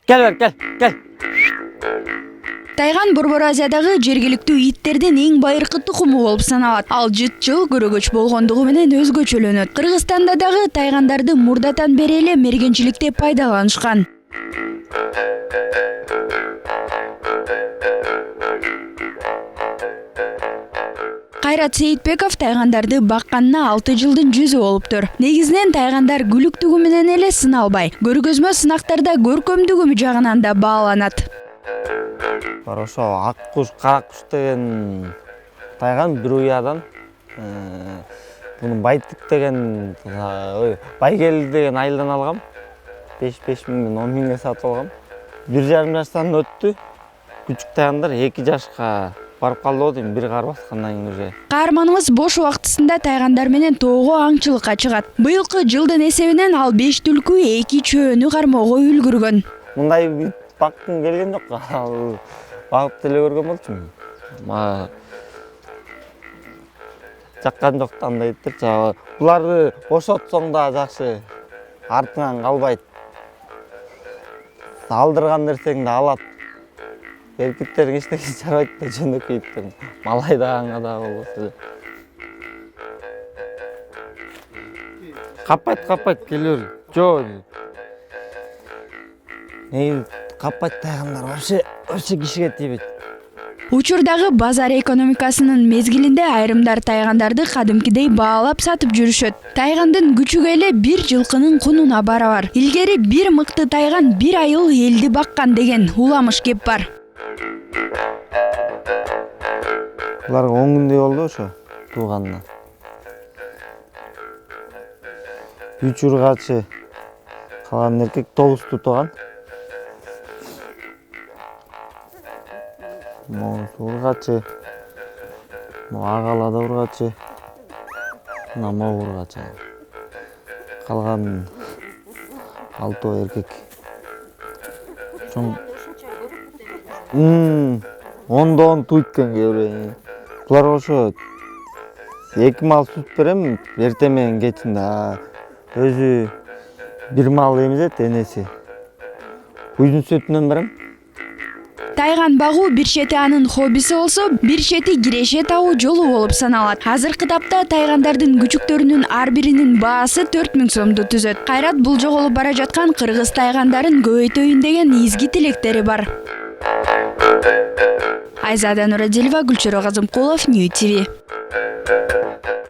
Gel ver, gel. Тайган Борбор Азиядагы жергиликтүү иттердин эң байыркы тукуму болуп саналат. Ал жытчыл көрөгөч болгондугу менен өзгөчөлөнөт. Кыргызстанда дагы тайгандарды мурдатан бери эле мергенчиликте пайдаланышкан. Кайрат Сейитбеков тайгандарды бакканына 6 жылдын жүзү болуптур. Негизинен тайгандар күлүктүгү менен эле сыналбай, көргөзмө сынактарда көркөмдүгү жагынан да бааланат. Ошо ак куш, кара куш деген тайган бир уядан муну байтык деген байгели деген айылдан алгам. 5 миңден 10 миңге сатып алгам. 1,5 жаштан өттү. Күчүк тайгандар 2 жашка барып калды дейм, бир кар баскандан кийин уже. Каарманыбыз бош убактысында тайгандар менен тоого аңчылыкка чыгат. Быйылкы жылдын эсебинен ал 5 түлкү 2 чөөнү кармоого үлгүргөн. Мындай баккым келген жок. Ал багып деле көргөн болчумун. Жаккан жок андай иттер. Буларды бошотсоң да жакшы. Артыңан калбайт. Алдырган нерсеңди алат. Эркиттер эчтеке чарбайт да, жөнөкөй иттер. Малай даганга да болбосо. Каппайт келер. Жок. Каппайт тайгандар вообще кишиге тийбейт. Учурдагы базар экономикасынын мезгилинде айрымдар тайгандарды кадимкидей баалап сатып жүрүшөт. Тайгандын күчүгү эле бир жылкынын кунуна барабар. Илгери бир мыкты тайган бир айыл элди баккан деген уламыш кеп бар. Буларга 10 күндөй болду ошо тууганына. 3 ургачы калган эркек 9 тууган. Ургачы, агалада ургачы, нама ургачы. Калган 6 эркек. Ондон туйткан кебир. Булар ошо 2 мал сүт берем, эртең менен кечинде. Өзү бир мал эмизет, энеси. Куйдун сүтүнөн берем. Тайган багуу бир чети анын хоббиси болсо, бир чети киреше табуу жолу болуп саналат. Азыркы тапта тайгандардын күчүктөрүнүн ар биринин баасы 4000 сомду түзөт. Кайрат бул жоголуп бара жаткан кыргыз тайгандарын көбөйтөйүн деген изги тилектери бар. Айзада Нурадилова, Гүлчөрө Казымкулов, Нью ТВ.